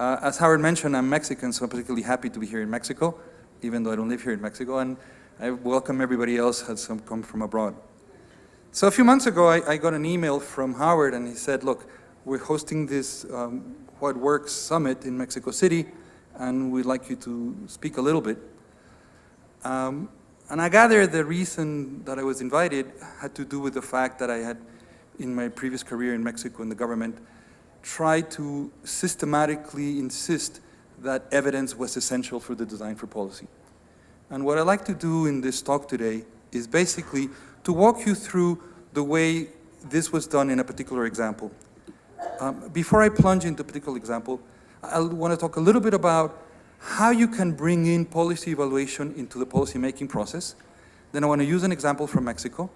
As Howard mentioned, I'm Mexican, so I'm particularly happy to be here in Mexico, even though I don't live here in Mexico, and I welcome everybody else who's come from abroad. So a few months ago, I got an email from Howard, and he said, look, we're hosting this What Works Summit in Mexico City, and we'd like you to speak a little bit. And I gather the reason that I was invited had to do with the fact that I had, in my previous career in Mexico in the government, tried to systematically insist that evidence was essential for the design for policy. And what I'd like to do in this talk today is basically to walk you through the way this was done in a particular example. Before I plunge into a particular example, I want to talk a little bit about how you can bring in policy evaluation into the policy-making process. Then I want to use an example from Mexico.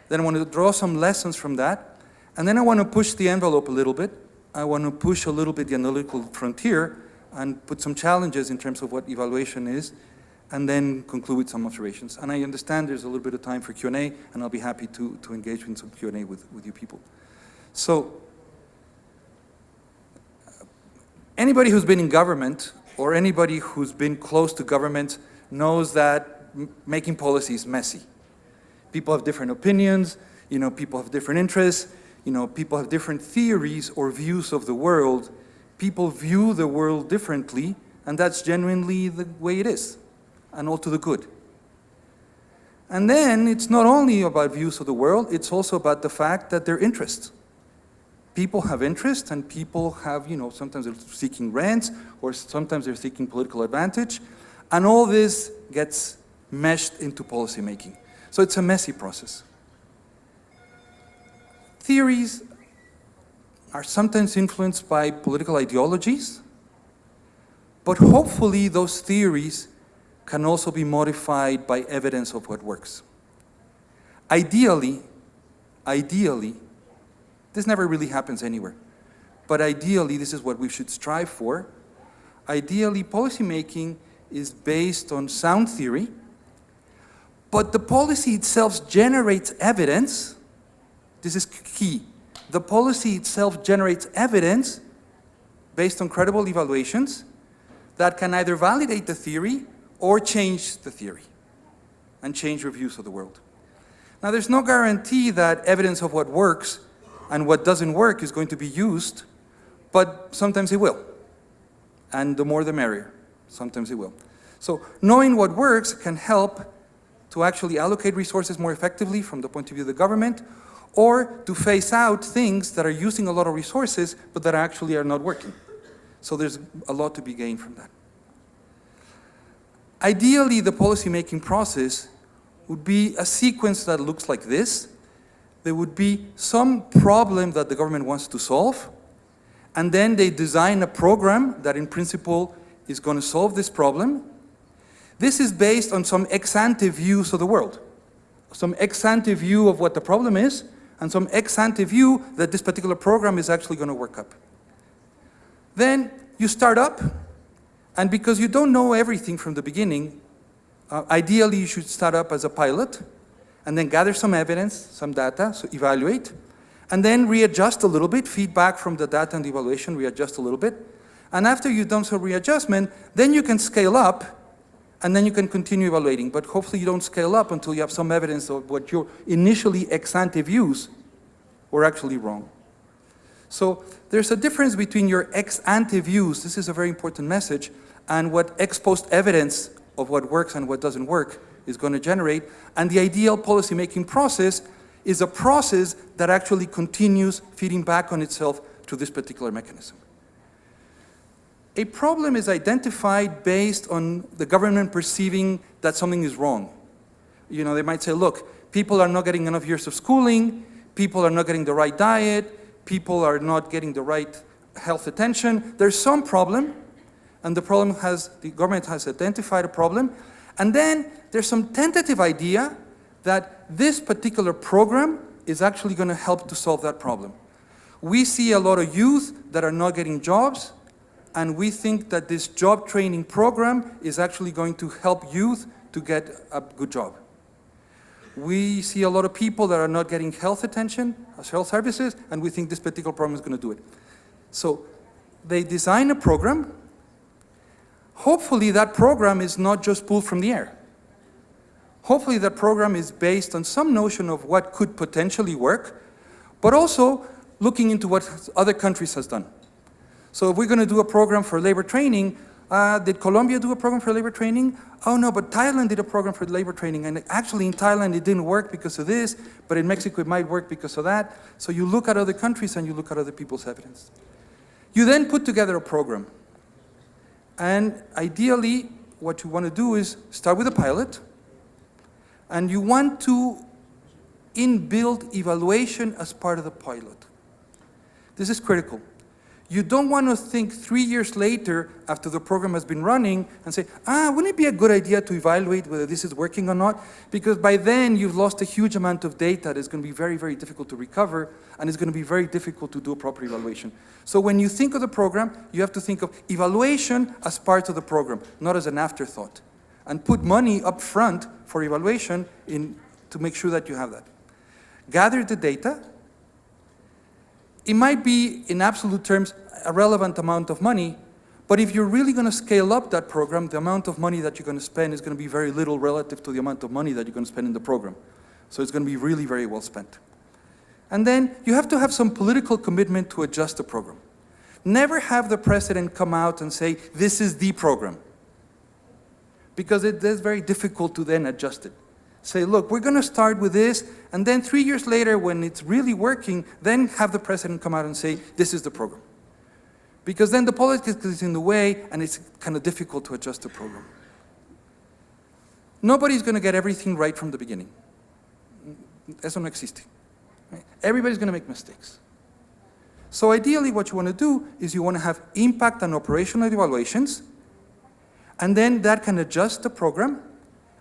Then I want to draw some lessons from that. And then I want to push the envelope a little bit. I want to push a little bit the analytical frontier and put some challenges in terms of what evaluation is, and then conclude with some observations. And I understand there's a little bit of time for Q&A, and I'll be happy to engage in some Q&A with you people. So, anybody who's been in government, or anybody who's been close to government, knows that making policy is messy. People have different opinions, people have different interests, people have different theories or views of the world. People view the world differently, and that's genuinely the way it is, and all to the good. And then it's not only about views of the world, it's also about the fact that they're interests. People have interests, and people have, sometimes they're seeking rents, or sometimes they're seeking political advantage, and all this gets meshed into policymaking. So it's a messy process. Theories are sometimes influenced by political ideologies, but hopefully those theories can also be modified by evidence of what works. Ideally, this never really happens anywhere, but ideally this is what we should strive for. Ideally, policymaking is based on sound theory, but the policy itself generates evidence. This is key. The policy itself generates evidence based on credible evaluations that can either validate the theory or change the theory and change your views of the world. Now, there's no guarantee that evidence of what works and what doesn't work is going to be used, but sometimes it will. And the more the merrier. Sometimes it will. So knowing what works can help to actually allocate resources more effectively from the point of view of the government, or to phase out things that are using a lot of resources but that actually are not working. So there's a lot to be gained from that. Ideally, the policy-making process would be a sequence that looks like this. There would be some problem that the government wants to solve, and then they design a program that in principle is going to solve this problem. This is based on some ex-ante views of the world, some ex-ante view of what the problem is, and some ex-ante view that this particular program is actually going to work up. Then you start up, and because you don't know everything from the beginning, ideally you should start up as a pilot, and then gather some evidence, some data, so evaluate, and then readjust a little bit, feedback from the data and the evaluation, readjust a little bit. And after you've done some readjustment, then you can scale up, and then you can continue evaluating. But hopefully you don't scale up until you have some evidence of what your initially ex-ante views were actually wrong. So there's a difference between your ex-ante views, this is a very important message, and what ex-post evidence of what works and what doesn't work is going to generate. And the ideal policy-making process is a process that actually continues feeding back on itself to this particular mechanism. A problem is identified based on the government perceiving that something is wrong. They might say, look, people are not getting enough years of schooling, people are not getting the right diet, people are not getting the right health attention. There's some problem, and the government has identified a problem, and then there's some tentative idea that this particular program is actually going to help to solve that problem. We see a lot of youth that are not getting jobs, and we think that this job training program is actually going to help youth to get a good job. We see a lot of people that are not getting health attention, health services, and we think this particular program is going to do it. So they design a program hopefully that program is not just pulled from the air. Hopefully that program is based on some notion of what could potentially work, but also looking into what other countries has done. So if we're going to do a program for labor training, did Colombia do a program for labor training? Oh no, but Thailand did a program for labor training, and actually in Thailand it didn't work because of this, but in Mexico it might work because of that. So you look at other countries and you look at other people's evidence. You then put together a program. And ideally, what you want to do is start with a pilot, and you want to inbuild evaluation as part of the pilot. This is critical. You don't want to think 3 years later, after the program has been running, and say, wouldn't it be a good idea to evaluate whether this is working or not? Because by then, you've lost a huge amount of data that is going to be very, very difficult to recover, and it's going to be very difficult to do a proper evaluation. So when you think of the program, you have to think of evaluation as part of the program, not as an afterthought. And put money up front for evaluation to make sure that you have that. Gather the data. It might be, in absolute terms, a relevant amount of money, but if you're really going to scale up that program, the amount of money that you're going to spend is going to be very little relative to the amount of money that you're going to spend in the program. So it's going to be really very well spent. And then you have to have some political commitment to adjust the program. Never have the president come out and say, this is the program, because it is very difficult to then adjust it. Say, look, we're going to start with this, and then 3 years later, when it's really working, then have the president come out and say, this is the program. Because then the politics is in the way, and it's kind of difficult to adjust the program. Nobody's going to get everything right from the beginning. Eso no existe. Right? Everybody's going to make mistakes. So ideally, what you want to do is you want to have impact and operational evaluations, and then that can adjust the program.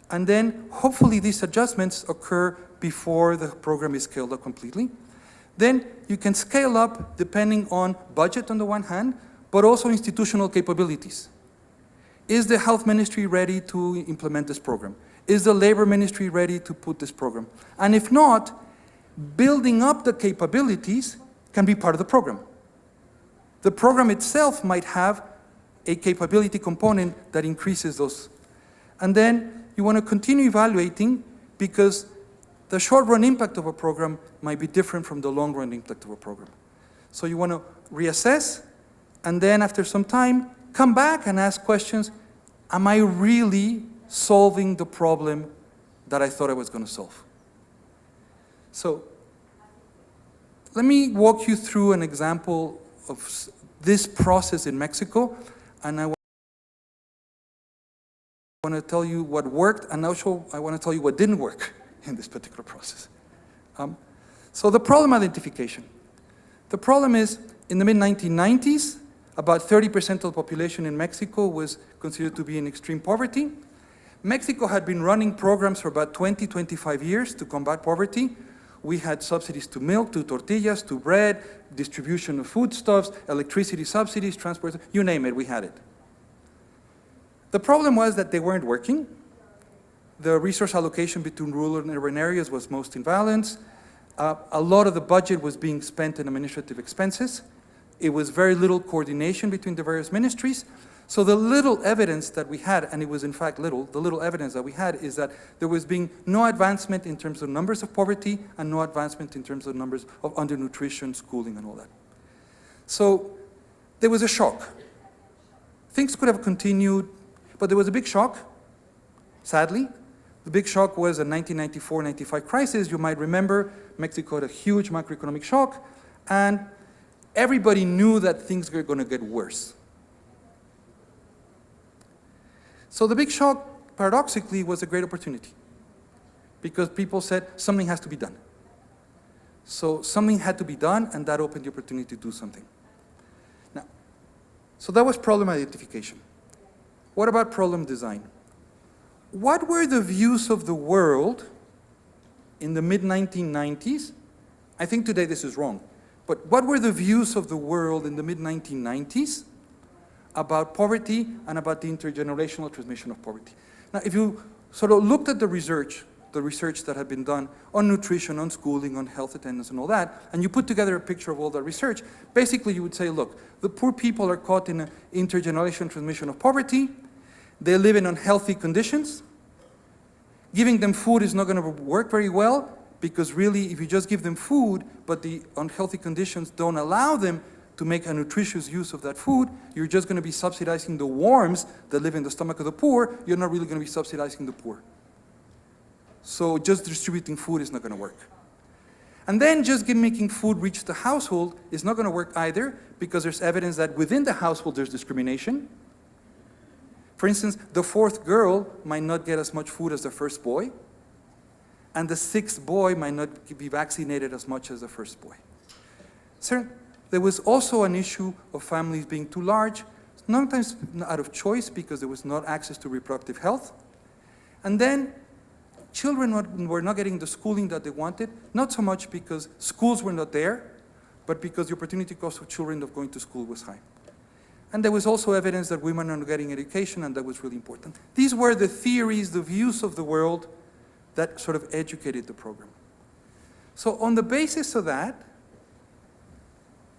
And then, hopefully, these adjustments occur before the program is scaled up completely. Then you can scale up depending on budget on the one hand, but also institutional capabilities. Is the health ministry ready to implement this program? Is the labor ministry ready to put this program? And if not, building up the capabilities can be part of the program. The program itself might have a capability component that increases those. And then you want to continue evaluating, because the short-run impact of a program might be different from the long-run impact of a program. So you want to reassess, and then after some time, come back and ask questions. Am I really solving the problem that I thought I was going to solve? So let me walk you through an example of this process in Mexico, and I want to tell you what worked, and also I want to tell you what didn't work in this particular process. So the problem identification. The problem is, in the mid-1990s, about 30% of the population in Mexico was considered to be in extreme poverty. Mexico had been running programs for about 20, 25 years to combat poverty. We had subsidies to milk, to tortillas, to bread, distribution of foodstuffs, electricity subsidies, transport, you name it, we had it. The problem was that they weren't working. The resource allocation between rural and urban areas was most imbalanced. A lot of the budget was being spent in administrative expenses. It was very little coordination between the various ministries. So the little evidence that we had, and it was in fact little, the little evidence that we had is that there was being no advancement in terms of numbers of poverty and no advancement in terms of numbers of undernutrition, schooling, and all that. So there was a shock. Things could have continued, but there was a big shock, sadly. The big shock was a 1994-95 crisis. You might remember Mexico had a huge macroeconomic shock, and everybody knew that things were going to get worse. So the big shock, paradoxically, was a great opportunity, because people said something has to be done. So something had to be done, and that opened the opportunity to do something. Now, so that was problem identification. What about problem design? What were the views of the world in the mid-1990s? I think today this is wrong, but what were the views of the world in the mid-1990s about poverty and about the intergenerational transmission of poverty? Now, if you sort of looked at the research that had been done on nutrition, on schooling, on health attendance and all that, and you put together a picture of all that research, basically you would say, look, the poor people are caught in an intergenerational transmission of poverty, They live in unhealthy conditions. Giving them food is not going to work very well, because really, if you just give them food, but the unhealthy conditions don't allow them to make a nutritious use of that food, you're just going to be subsidizing the worms that live in the stomach of the poor. You're not really going to be subsidizing the poor. So just distributing food is not going to work. And then just making food reach the household is not going to work either, because there's evidence that within the household there's discrimination. For instance, the fourth girl might not get as much food as the first boy, and the sixth boy might not be vaccinated as much as the first boy. So there was also an issue of families being too large, sometimes out of choice because there was not access to reproductive health. And then children were not getting the schooling that they wanted, not so much because schools were not there, but because the opportunity cost of children of going to school was high. And there was also evidence that women are not getting education, and that was really important. These were the theories, the views of the world that sort of educated the program. So on the basis of that,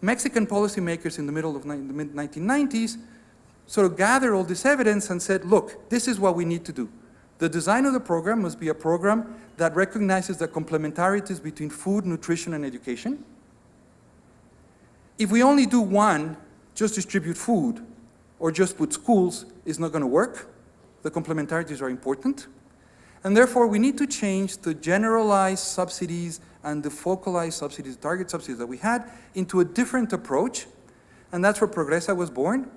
Mexican policymakers in the mid-1990s sort of gathered all this evidence and said, look, this is what we need to do. The design of the program must be a program that recognizes the complementarities between food, nutrition, and education. If we only do one, just distribute food, or just put schools, is not going to work. The complementarities are important. And therefore, we need to change the generalized subsidies and the focalized subsidies, target subsidies that we had, into a different approach. And that's where Progresa was born,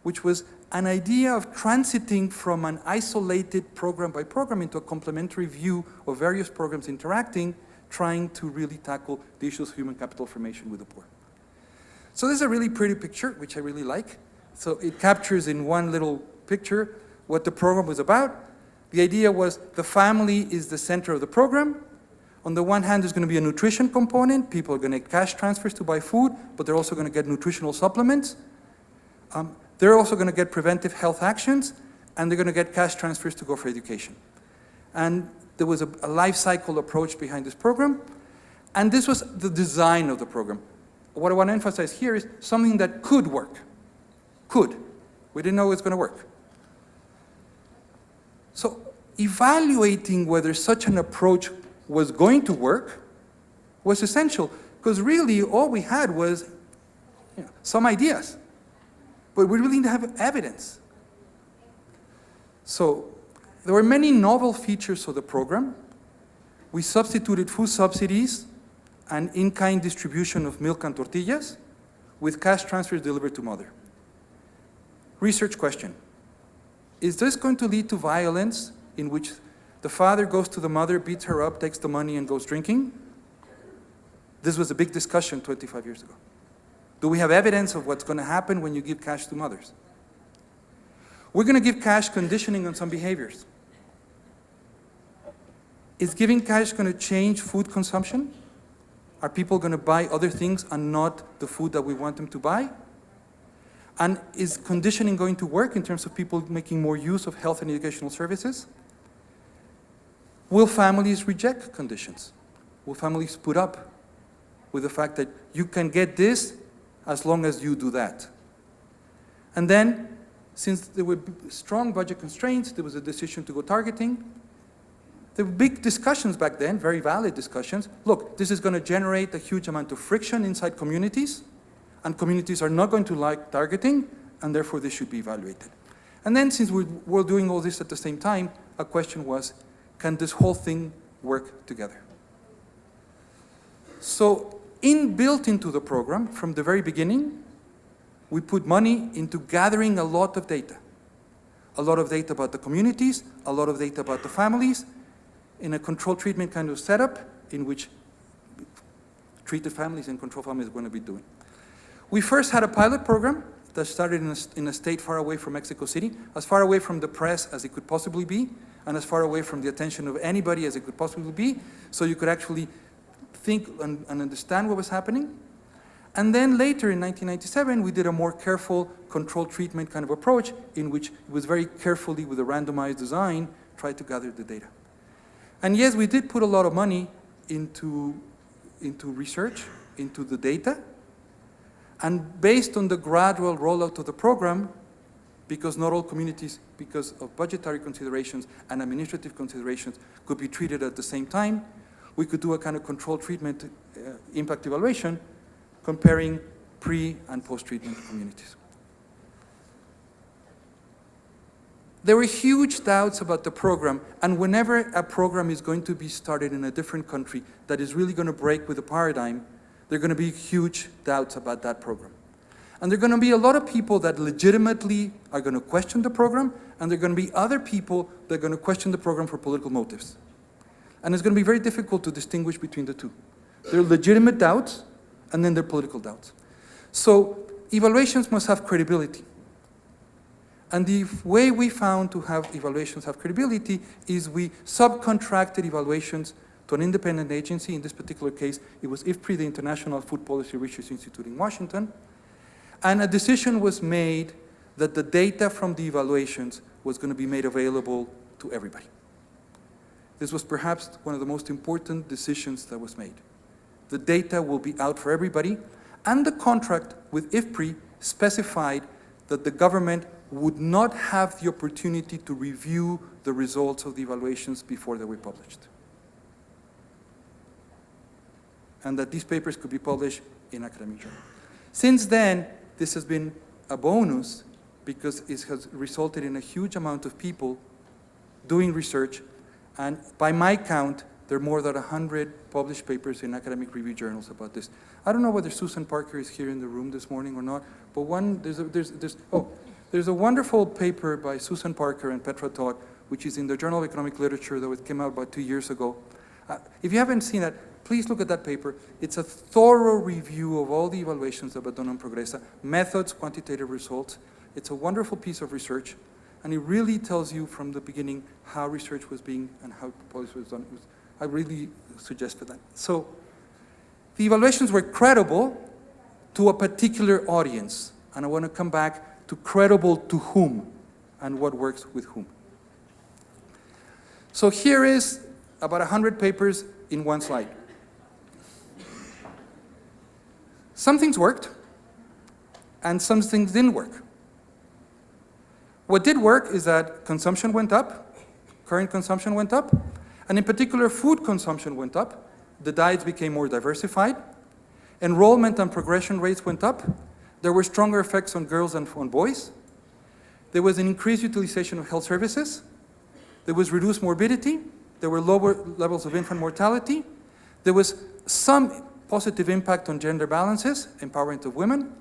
which was an idea of transiting from an isolated program by program into a complementary view of various programs interacting, trying to really tackle the issues of human capital formation with the poor. So this is a really pretty picture, which I really like. So it captures in one little picture what the program was about. The idea was the family is the center of the program. On the one hand, there's going to be a nutrition component. People are going to get cash transfers to buy food, but they're also going to get nutritional supplements. They're also going to get preventive health actions, and they're going to get cash transfers to go for education. And there was a life cycle approach behind this program, and this was the design of the program. What I want to emphasize here is something that could work. Could. We didn't know it was going to work. So evaluating whether such an approach was going to work was essential, because really all we had was some ideas, but we really didn't have evidence. So there were many novel features of the program. We substituted food subsidies and in-kind distribution of milk and tortillas with cash transfers delivered to mother. Research question: is this going to lead to violence in which the father goes to the mother, beats her up, takes the money, and goes drinking? This was a big discussion 25 years ago. Do we have evidence of what's going to happen when you give cash to mothers? We're going to give cash conditioning on some behaviors. Is giving cash going to change food consumption? Are people going to buy other things and not the food that we want them to buy? And is conditioning going to work in terms of people making more use of health and educational services? Will families reject conditions? Will families put up with the fact that you can get this as long as you do that? And then, since there were strong budget constraints, there was a decision to go targeting. There were big discussions back then, very valid discussions. Look, this is going to generate a huge amount of friction inside communities, and communities are not going to like targeting, and therefore this should be evaluated. And then, since we were doing all this at the same time, a question was, can this whole thing work together? So, inbuilt into the program, from the very beginning, we put money into gathering a lot of data. A lot of data about the communities, a lot of data about the families, in a control treatment kind of setup in which treated families and control families are going to be doing. We first had a pilot program that started in a state far away from Mexico City, as far away from the press as it could possibly be, and as far away from the attention of anybody as it could possibly be, so you could actually think and understand what was happening. And then later in 1997, we did a more careful control treatment kind of approach in which it was very carefully, with a randomized design, tried to gather the data. And yes, we did put a lot of money into research, into the data. And based on the gradual rollout of the program, because not all communities, because of budgetary considerations and administrative considerations, could be treated at the same time. We could do a kind of controlled treatment impact evaluation comparing pre- and post-treatment communities. There were huge doubts about the program, and whenever a program is going to be started in a different country that is really going to break with the paradigm, there are going to be huge doubts about that program. And there are going to be a lot of people that legitimately are going to question the program, and there are going to be other people that are going to question the program for political motives. And it's going to be very difficult to distinguish between the two. There are legitimate doubts, and then there are political doubts. So evaluations must have credibility. And the way we found to have evaluations have credibility is we subcontracted evaluations to an independent agency. In this particular case, it was IFPRI, the International Food Policy Research Institute in Washington. And a decision was made that the data from the evaluations was going to be made available to everybody. This was perhaps one of the most important decisions that was made. The data will be out for everybody, and the contract with IFPRI specified that the government would not have the opportunity to review the results of the evaluations before they were published. And that these papers could be published in academic journals. Since then, this has been a bonus because it has resulted in a huge amount of people doing research, and by my count, there are more than 100 published papers in academic review journals about this. I don't know whether Susan Parker is here in the room this morning or not, but there's a wonderful paper by Susan Parker and Petra Todd, which is in the Journal of Economic Literature that came out about 2 years ago. If you haven't seen that, please look at that paper. It's a thorough review of all the evaluations that were done on Progresa, methods, quantitative results. It's a wonderful piece of research, and it really tells you from the beginning how research was being and how policy was done. I really suggest that. So the evaluations were credible to a particular audience, and I want to come back to credible to whom and what works with whom. So here is about 100 papers in one slide. Some things worked, and some things didn't work. What did work is that consumption went up, current consumption went up, and in particular food consumption went up. The diets became more diversified. Enrollment and progression rates went up. There were stronger effects on girls than on boys. There was an increased utilization of health services. There was reduced morbidity. There were lower levels of infant mortality. There was some positive impact on gender balances, empowerment of women.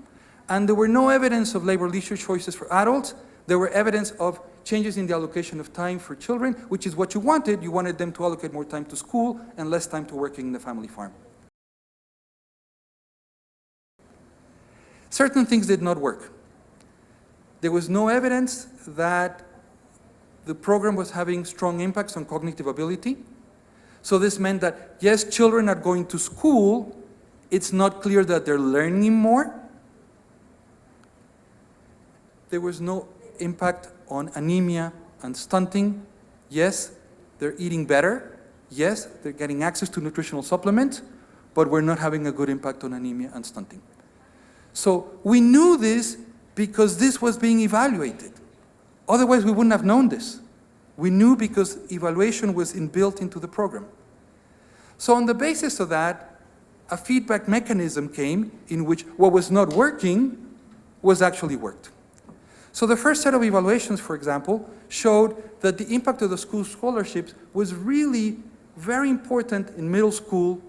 And there were no evidence of labor leisure choices for adults. There were evidence of changes in the allocation of time for children, which is what you wanted. You wanted them to allocate more time to school and less time to working in the family farm. Certain things did not work. There was no evidence that the program was having strong impacts on cognitive ability. So this meant that, yes, children are going to school, it's not clear that they're learning more. There was no impact on anemia and stunting. Yes, they're eating better. Yes, they're getting access to nutritional supplements, but we're not having a good impact on anemia and stunting. So we knew this because this was being evaluated. Otherwise, we wouldn't have known this. We knew because evaluation was inbuilt into the program. So on the basis of that, a feedback mechanism came in which what was not working was actually worked. So the first set of evaluations, for example, showed that the impact of the school scholarships was really very important in middle school,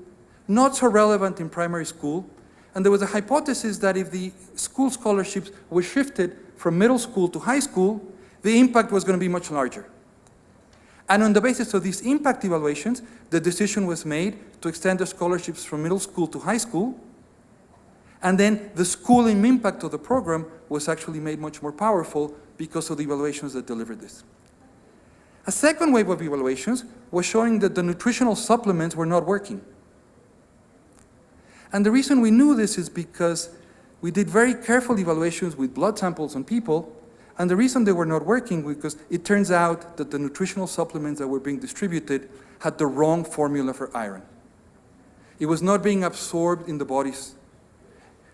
not so relevant in primary school. And there was a hypothesis that if the school scholarships were shifted from middle school to high school, the impact was going to be much larger. And on the basis of these impact evaluations, the decision was made to extend the scholarships from middle school to high school. And then the schooling impact of the program was actually made much more powerful because of the evaluations that delivered this. A second wave of evaluations was showing that the nutritional supplements were not working. And the reason we knew this is because we did very careful evaluations with blood samples on people, and the reason they were not working was because it turns out that the nutritional supplements that were being distributed had the wrong formula for iron. It was not being absorbed in the body's,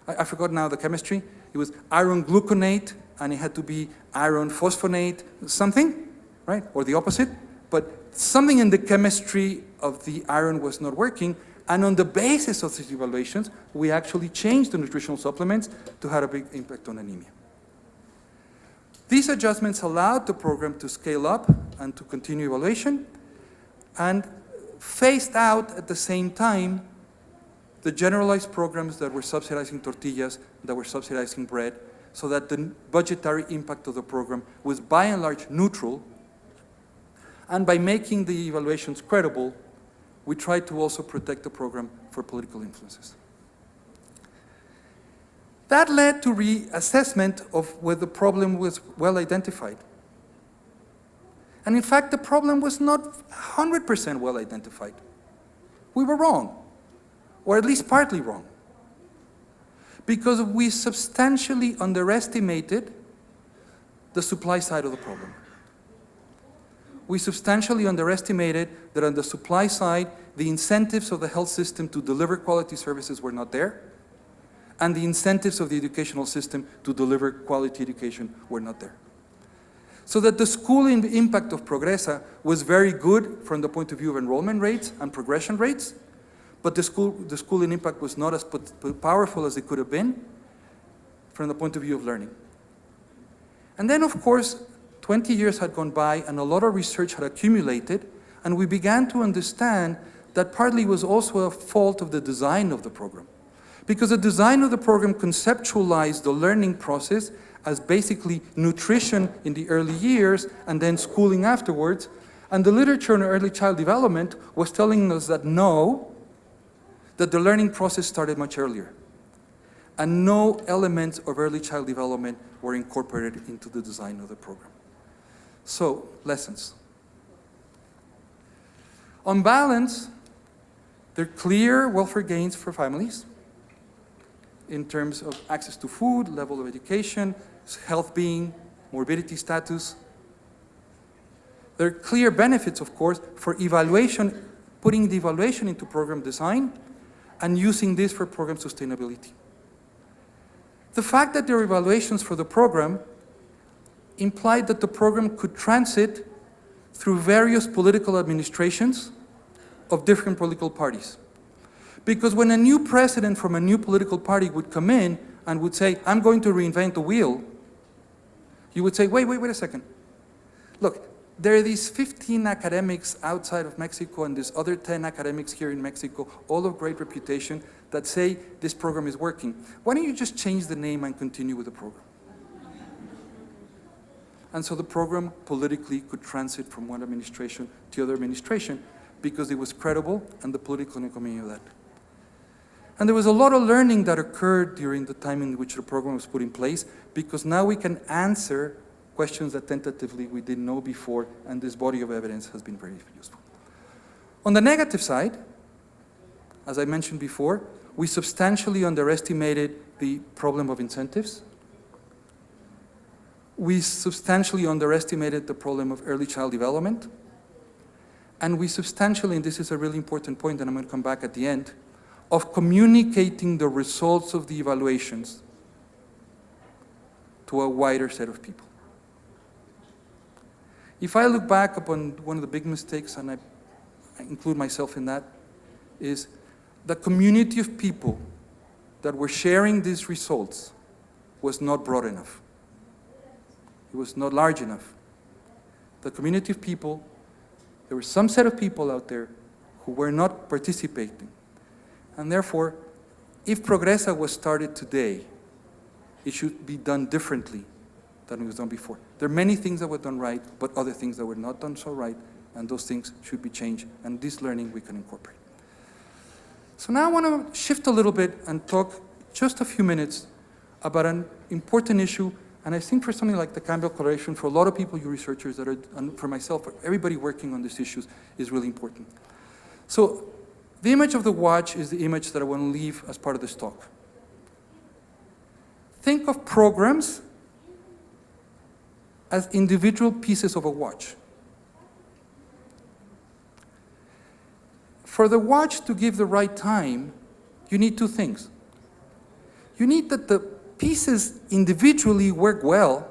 I forgot now the chemistry. It was iron gluconate and it had to be iron phosphonate something, right? Or the opposite. But something in the chemistry of the iron was not working, and on the basis of these evaluations, we actually changed the nutritional supplements to have a big impact on anemia. These adjustments allowed the program to scale up and to continue evaluation, and phased out at the same time the generalized programs that were subsidizing tortillas, that were subsidizing bread, so that the budgetary impact of the program was by and large neutral. And by making the evaluations credible, we tried to also protect the program for political influences. That led to reassessment of whether the problem was well identified. And in fact, the problem was not 100% well identified. We were wrong, or at least partly wrong, because we substantially underestimated the supply side of the problem. We substantially underestimated that on the supply side, the incentives of the health system to deliver quality services were not there, and the incentives of the educational system to deliver quality education were not there. So that the schooling impact of Progresa was very good from the point of view of enrollment rates and progression rates, but the schooling impact was not as powerful as it could have been from the point of view of learning. And then, of course, 20 years had gone by and a lot of research had accumulated, and we began to understand that partly was also a fault of the design of the program. Because the design of the program conceptualized the learning process as basically nutrition in the early years and then schooling afterwards. And the literature on early child development was telling us that no, that the learning process started much earlier. And no elements of early child development were incorporated into the design of the program. So, lessons. On balance, there are clear welfare gains for families in terms of access to food, level of education, health being, morbidity status. There are clear benefits, of course, for evaluation, putting the evaluation into program design and using this for program sustainability. The fact that there are evaluations for the program implied that the program could transit through various political administrations of different political parties. Because when a new president from a new political party would come in and would say, I'm going to reinvent the wheel, you would say, wait a second. Look, there are these 15 academics outside of Mexico and there's other 10 academics here in Mexico, all of great reputation, that say this program is working. Why don't you just change the name and continue with the program? And so the program politically could transit from one administration to other administration because it was credible and the political economy of that. And there was a lot of learning that occurred during the time in which the program was put in place, because now we can answer questions that tentatively we didn't know before, and this body of evidence has been very useful. On the negative side, as I mentioned before, we substantially underestimated the problem of incentives. We substantially underestimated the problem of early child development. And we substantially, and this is a really important point, and I'm going to come back at the end, of communicating the results of the evaluations to a wider set of people. If I look back upon one of the big mistakes, and I include myself in that, is the community of people that were sharing these results was not broad enough. It was not large enough. The community of people, there was some set of people out there who were not participating. And therefore, if Progresa was started today, it should be done differently than it was done before. There are many things that were done right, but other things that were not done so right, and those things should be changed, and this learning we can incorporate. So now I want to shift a little bit and talk just a few minutes about an important issue, and I think for something like the Campbell Coalition, for a lot of people, you researchers that are, and for myself, for everybody working on these issues, is really important. So the image of the watch is the image that I want to leave as part of this talk. Think of programs as individual pieces of a watch. For the watch to give the right time, you need two things. You need that the pieces individually work well,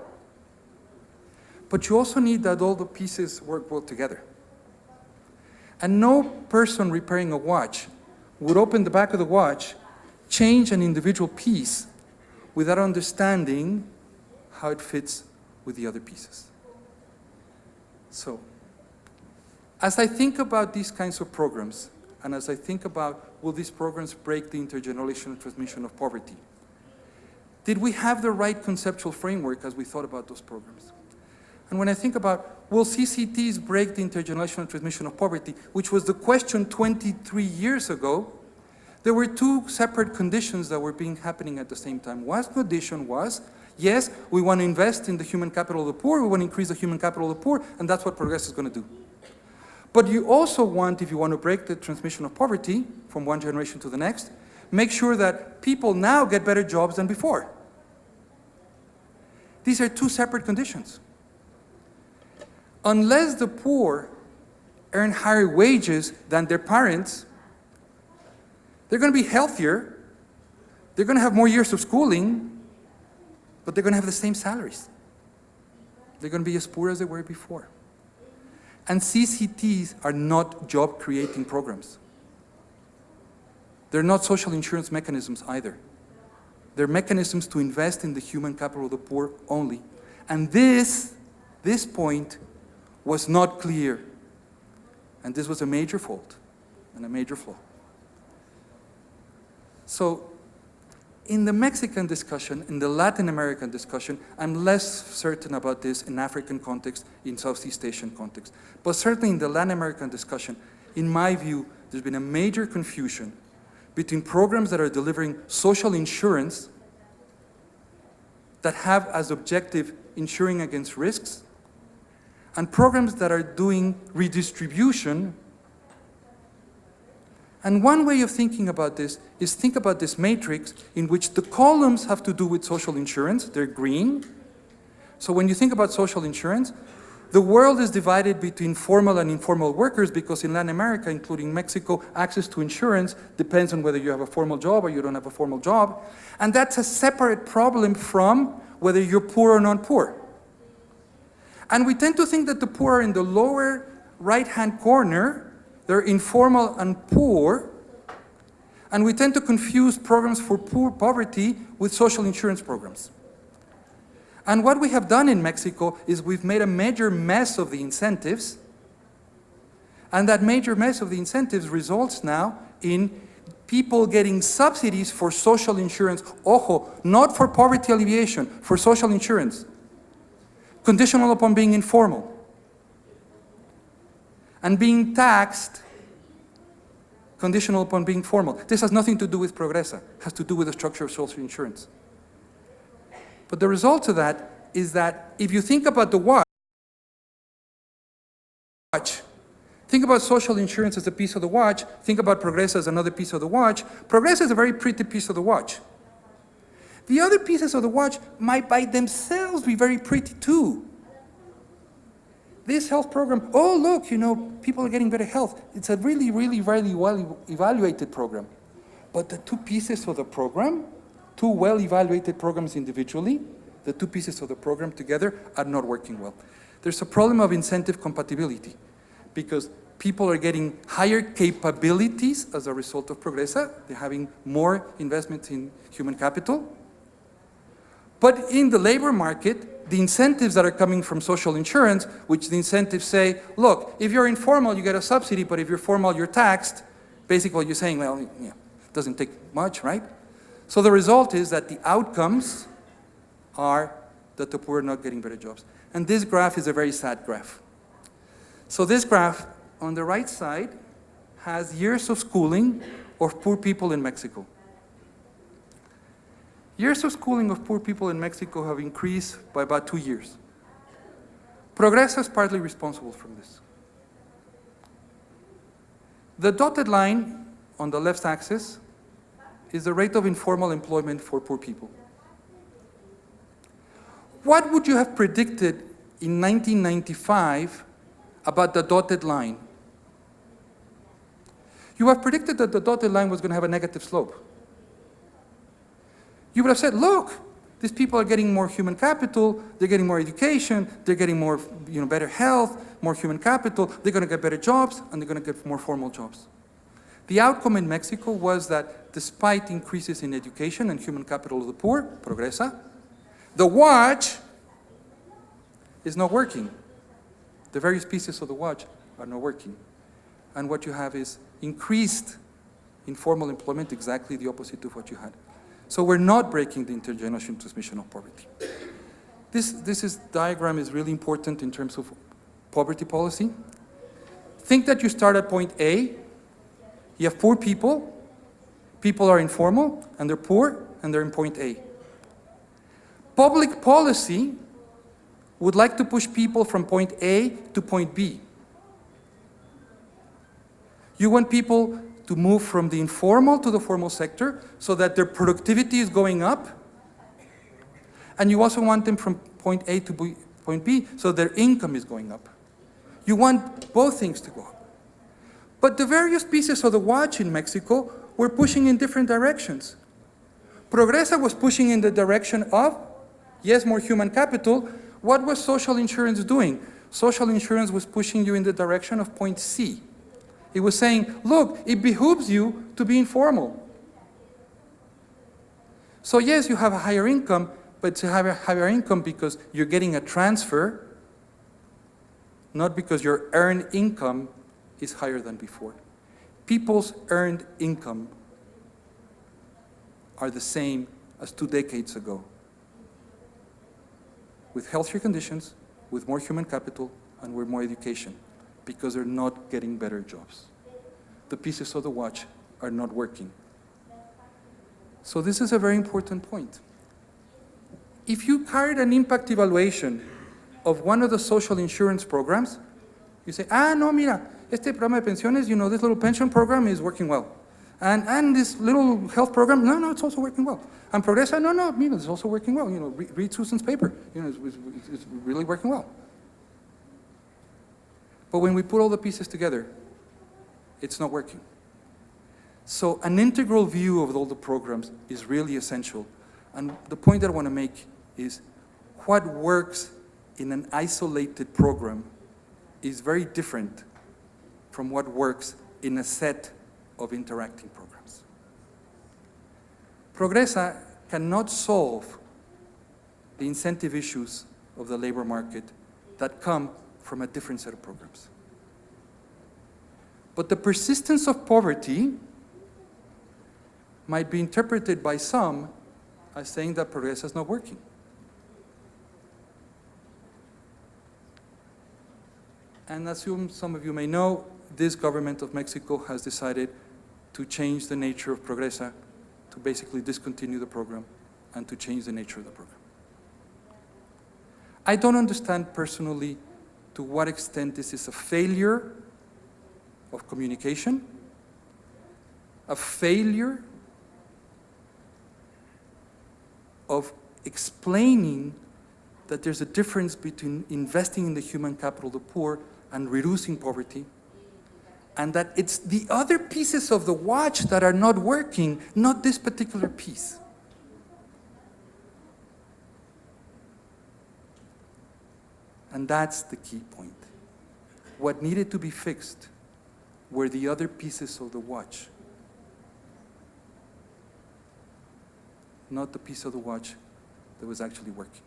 but you also need that all the pieces work well together. And no person repairing a watch would open the back of the watch, change an individual piece without understanding how it fits with the other pieces. So, as I think about these kinds of programs, and as I think about, will these programs break the intergenerational transmission of poverty? Did we have the right conceptual framework as we thought about those programs? And when I think about, will CCTs break the intergenerational transmission of poverty, which was the question 23 years ago, there were two separate conditions that were happening at the same time. One condition was, yes, we want to invest in the human capital of the poor, we want to increase the human capital of the poor, and that's what Progress is going to do. But you also want, if you want to break the transmission of poverty from one generation to the next, make sure that people now get better jobs than before. These are two separate conditions. Unless the poor earn higher wages than their parents, they're going to be healthier, they're going to have more years of schooling, but they're going to have the same salaries. They're going to be as poor as they were before. And CCTs are not job-creating programs. They're not social insurance mechanisms either. They're mechanisms to invest in the human capital of the poor only. And this point was not clear. And this was a major fault and a major flaw. So, in the Mexican discussion, in the Latin American discussion, I'm less certain about this in African context, in Southeast Asian context. But certainly in the Latin American discussion, in my view, there's been a major confusion between programs that are delivering social insurance that have as objective insuring against risks, and programs that are doing redistribution. And one way of thinking about this is think about this matrix in which the columns have to do with social insurance, they're green. So when you think about social insurance, the world is divided between formal and informal workers because in Latin America, including Mexico, access to insurance depends on whether you have a formal job or you don't have a formal job. And that's a separate problem from whether you're poor or non-poor. And we tend to think that the poor are in the lower right-hand corner. They're informal and poor, and we tend to confuse programs for poverty with social insurance programs. And what we have done in Mexico is we've made a major mess of the incentives, and that major mess of the incentives results now in people getting subsidies for social insurance, ojo, not for poverty alleviation, for social insurance, conditional upon being informal. And being taxed conditional upon being formal. This has nothing to do with Progresa. It has to do with the structure of social insurance. But the result of that is that if you think about the watch, think about social insurance as a piece of the watch, think about Progresa as another piece of the watch. Progresa is a very pretty piece of the watch. The other pieces of the watch might by themselves be very pretty too. This health program, oh look, people are getting better health. It's a really, really, really well evaluated program. But the two pieces of the program, two well evaluated programs individually, the two pieces of the program together are not working well. There's a problem of incentive compatibility because people are getting higher capabilities as a result of Progresa. They're having more investments in human capital. But in the labor market, the incentives that are coming from social insurance, which the incentives say, look, if you're informal, you get a subsidy, but if you're formal, you're taxed. Basically, you're saying, well, yeah, it doesn't take much, right? So the result is that the outcomes are that the poor are not getting better jobs. And this graph is a very sad graph. So this graph, on the right side, has years of schooling of poor people in Mexico. Years of schooling of poor people in Mexico have increased by about 2 years. Progresa is partly responsible for this. The dotted line on the left axis is the rate of informal employment for poor people. What would you have predicted in 1995 about the dotted line? You have predicted that the dotted line was going to have a negative slope. You would have said, look, These people are getting more human capital, they're getting more education, they're getting more, better health, more human capital, they're going to get better jobs, and they're going to get more formal jobs. The outcome in Mexico was that despite increases in education and human capital of the poor, Progresa, the watch is not working. The various pieces of the watch are not working. And what you have is increased informal employment, exactly the opposite of what you had. So we're not breaking the intergenerational transmission of poverty. This diagram is really important in terms of poverty policy. Think that you start at point A, you have poor people, people are informal, and they're poor, and they're in point A. Public policy would like to push people from point A to point B. You want people to move from the informal to the formal sector so that their productivity is going up. And you also want them from point A to point B so their income is going up. You want both things to go up. But the various pieces of the watch in Mexico were pushing in different directions. Progresa was pushing in the direction of, yes, more human capital. What was social insurance doing? Social insurance was pushing you in the direction of point C. It was saying, look, it behooves you to be informal. So yes, you have a higher income, but to have a higher income because you're getting a transfer, not because your earned income is higher than before. People's earned income are the same as 2 decades ago, with healthier conditions, with more human capital, and with more education, because they're not getting better jobs. The pieces of the watch are not working. So this is a very important point. If you carried an impact evaluation of one of the social insurance programs, you say, no, mira, este programa de pensiones, this little pension program is working well. And this little health program, no, it's also working well. And Progresa, no, it's also working well. Read Susan's paper. It's really working well. But when we put all the pieces together, it's not working. So an integral view of all the programs is really essential. And the point that I want to make is what works in an isolated program is very different from what works in a set of interacting programs. Progresa cannot solve the incentive issues of the labor market that come from a different set of programs. But the persistence of poverty might be interpreted by some as saying that Progresa is not working. And as some of you may know, this government of Mexico has decided to change the nature of Progresa, to basically discontinue the program and to change the nature of the program. I don't understand personally to what extent this is a failure of communication, a failure of explaining that there's a difference between investing in the human capital of the poor and reducing poverty, and that it's the other pieces of the watch that are not working, not this particular piece. And that's the key point. What needed to be fixed were the other pieces of the watch, not the piece of the watch that was actually working.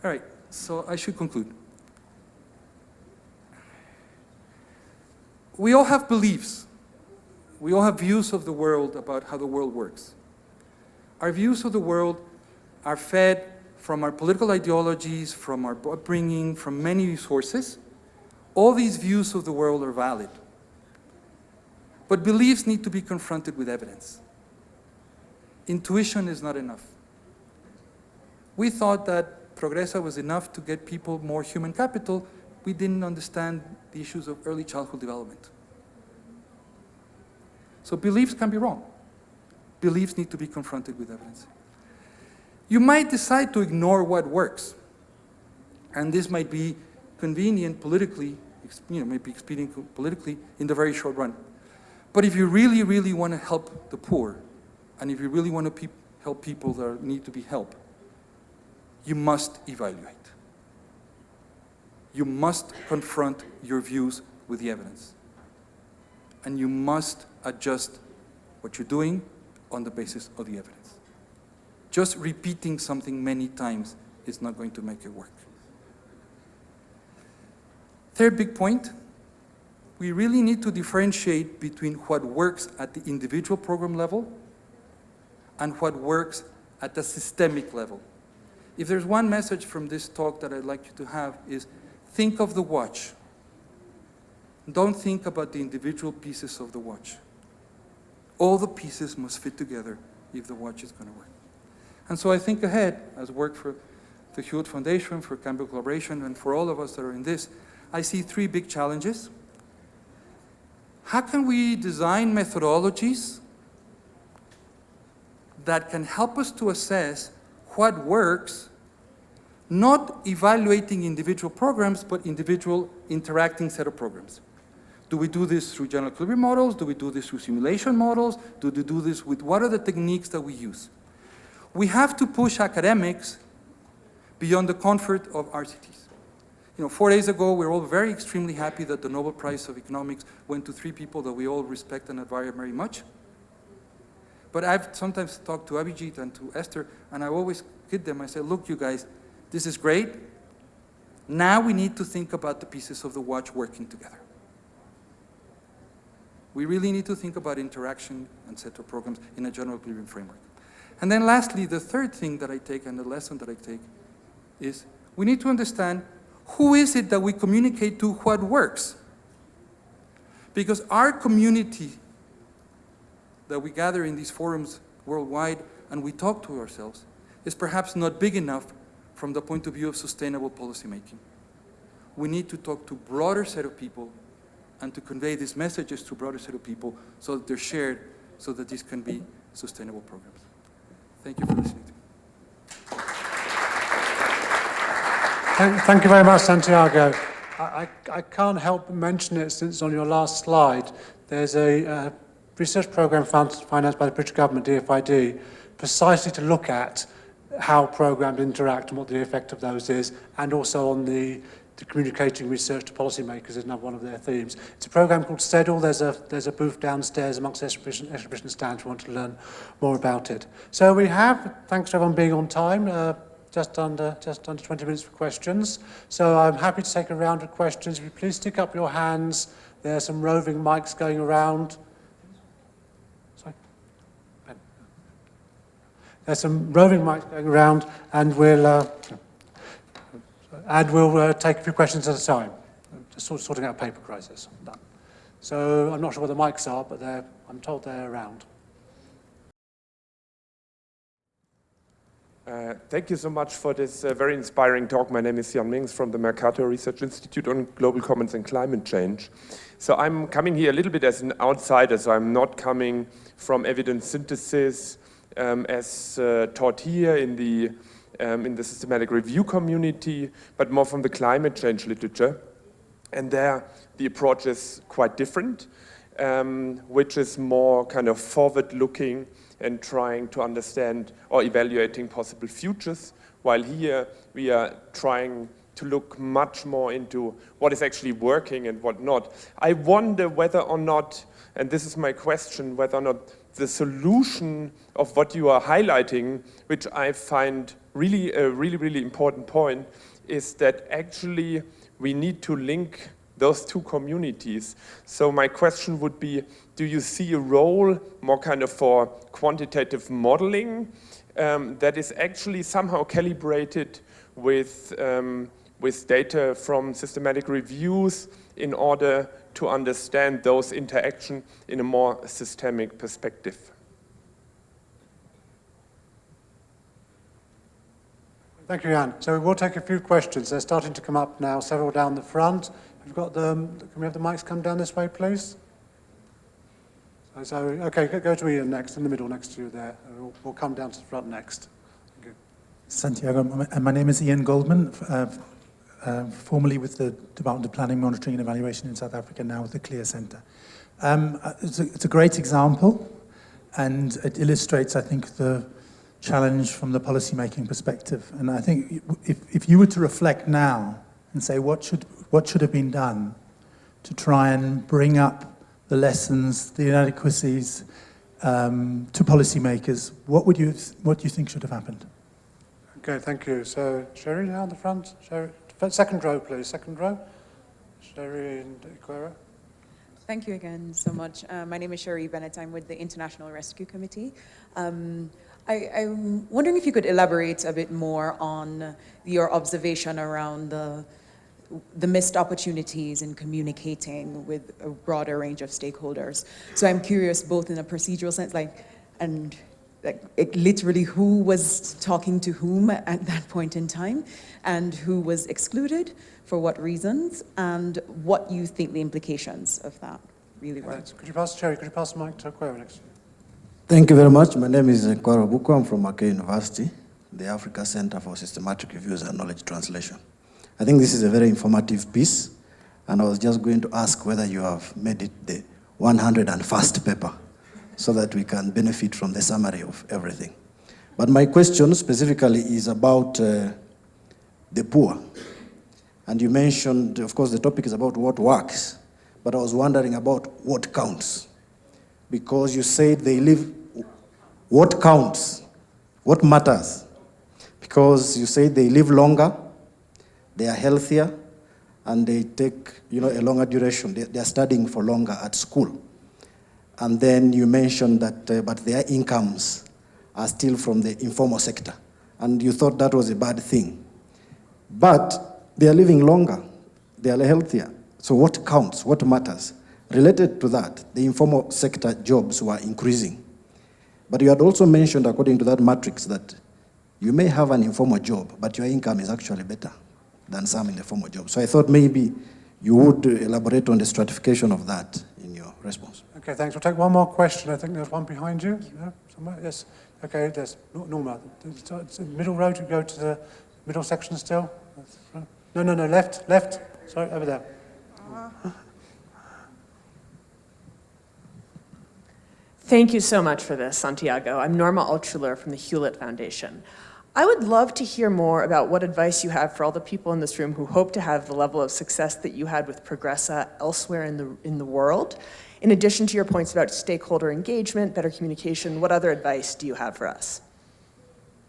All right, so I should conclude. We all have beliefs. We all have views of the world about how the world works. Our views of the world are fed from our political ideologies, from our upbringing, from many sources. All these views of the world are valid. But beliefs need to be confronted with evidence. Intuition is not enough. We thought that Progresa was enough to get people more human capital. We didn't understand the issues of early childhood development. So beliefs can be wrong. Beliefs need to be confronted with evidence. You might decide to ignore what works. And this might be convenient politically, might be expedient politically in the very short run. But if you really, really want to help the poor, and if you really want to help people that need to be helped, you must evaluate. You must confront your views with the evidence. And you must adjust what you're doing on the basis of the evidence. Just repeating something many times is not going to make it work. Third big point, we really need to differentiate between what works at the individual program level and what works at the systemic level. If there's one message from this talk that I'd like you to have is, think of the watch. Don't think about the individual pieces of the watch. All the pieces must fit together if the watch is going to work. And so I think ahead, as work for the Hewitt Foundation, for Campbell Collaboration, and for all of us that are in this, I see three big challenges. How can we design methodologies that can help us to assess what works, not evaluating individual programs, but individual interacting set of programs? Do we do this through general equilibrium models? Do we do this through simulation models? Do we do this with, what are the techniques that we use? We have to push academics beyond the comfort of RCTs. 4 days ago, we were all very extremely happy that the Nobel Prize of Economics went to 3 people that we all respect and admire very much. But I've sometimes talked to Abhijit and to Esther, and I always kid them. I say, look, you guys, this is great. Now we need to think about the pieces of the watch working together. We really need to think about interaction and set of programs in a general equilibrium framework. And then lastly, the third thing that I take and the lesson that I take is we need to understand who is it that we communicate to what works. Because our community that we gather in these forums worldwide and we talk to ourselves is perhaps not big enough from the point of view of sustainable policymaking. We need to talk to a broader set of people and to convey these messages to a broader set of people so that they're shared, so that these can be sustainable programs. Thank you for listening to me. Thank you very much, Santiago. I can't help but mention it since on your last slide, there's a research program financed by the British government, DFID, precisely to look at how programs interact and what the effect of those is, and also on the communicating research to policymakers is another one of their themes. It's a program called SEDAL. There's a booth downstairs amongst exhibition stands who want to learn more about it. So we have, thanks to everyone being on time, just under 20 minutes for questions. So I'm happy to take a round of questions. If you please stick up your hands. There are some roving mics going around. Sorry? There's some roving mics going around, and we'll take a few questions at a time. Just sorting out a paper crisis. Done. So I'm not sure where the mics are, but I'm told they're around. Thank you so much for this very inspiring talk. My name is Jan Mings from the Mercator Research Institute on Global Commons and Climate Change. So I'm coming here a little bit as an outsider, so I'm not coming from evidence synthesis as taught here in the systematic review community, but more from the climate change literature. And there the approach is quite different, which is more kind of forward-looking and trying to understand or evaluating possible futures, while here we are trying to look much more into what is actually working and what not. I wonder whether or not, and this is my question, whether or not the solution of what you are highlighting, which I find really a really important point, is that actually we need to link those two communities. So my question would be, do you see a role more kind of for quantitative modeling that is actually somehow calibrated with data from systematic reviews in order to understand those interactions in a more systemic perspective? Thank you, Jan. So we'll take a few questions. They're starting to come up now, several down the front. We've got them. Can we have the mics come down this way, please? So okay, go to Ian next, in the middle next to you there. We'll come down to the front next. Thank you. Santiago, my name is Ian Goldman. formerly with the Department of Planning, Monitoring and Evaluation in South Africa, now with the CLEAR Centre. It's a great example, and it illustrates, I think, the challenge from the policy-making perspective. And I think if you were to reflect now and say what should have been done to try and bring up the lessons, the inadequacies to policymakers, what do you think should have happened? Okay, thank you. So, Sherry, down the front. Sherry, second row, please. Second row. Sherry and Aquera. Thank you again so much. My name is Sherry Bennett. I'm with the International Rescue Committee. I'm wondering if you could elaborate a bit more on your observation around the missed opportunities in communicating with a broader range of stakeholders. So I'm curious, both in a procedural sense, literally who was talking to whom at that point in time, and who was excluded, for what reasons, and what you think the implications of that really were. Could you pass, Sherry, could you pass the mic to Aquera next? Thank you very much. My name is Nicole Bookworm from Mackay University, the Africa Center for Systematic Reviews and Knowledge Translation. I think this is a very informative piece, and I was just going to ask whether you have made it the 101st paper, so that we can benefit from the summary of everything. But my question specifically is about the poor. And you mentioned, of course, the topic is about what works, but I was wondering about what counts. Because you said they live, what counts? What matters? Because you said they live longer, they are healthier, and they take a longer duration. They are studying for longer at school. And then you mentioned that, but their incomes are still from the informal sector. And you thought that was a bad thing. But they are living longer, they are healthier. So what counts, what matters? Related to that, the informal sector jobs were increasing. But you had also mentioned, according to that matrix, that you may have an informal job, but your income is actually better than some in the formal job. So I thought maybe you would elaborate on the stratification of that in your response. Okay, thanks. We'll take one more question. I think there's one behind you. Yeah, somewhere? Yes. Okay, there's Norma. It's the middle row to go to the middle section still. No, left. Sorry, over there. Thank you so much for this, Santiago. I'm Norma Altschuler from the Hewlett Foundation. I would love to hear more about what advice you have for all the people in this room who hope to have the level of success that you had with Progressa elsewhere in the world. In addition to your points about stakeholder engagement, better communication, what other advice do you have for us?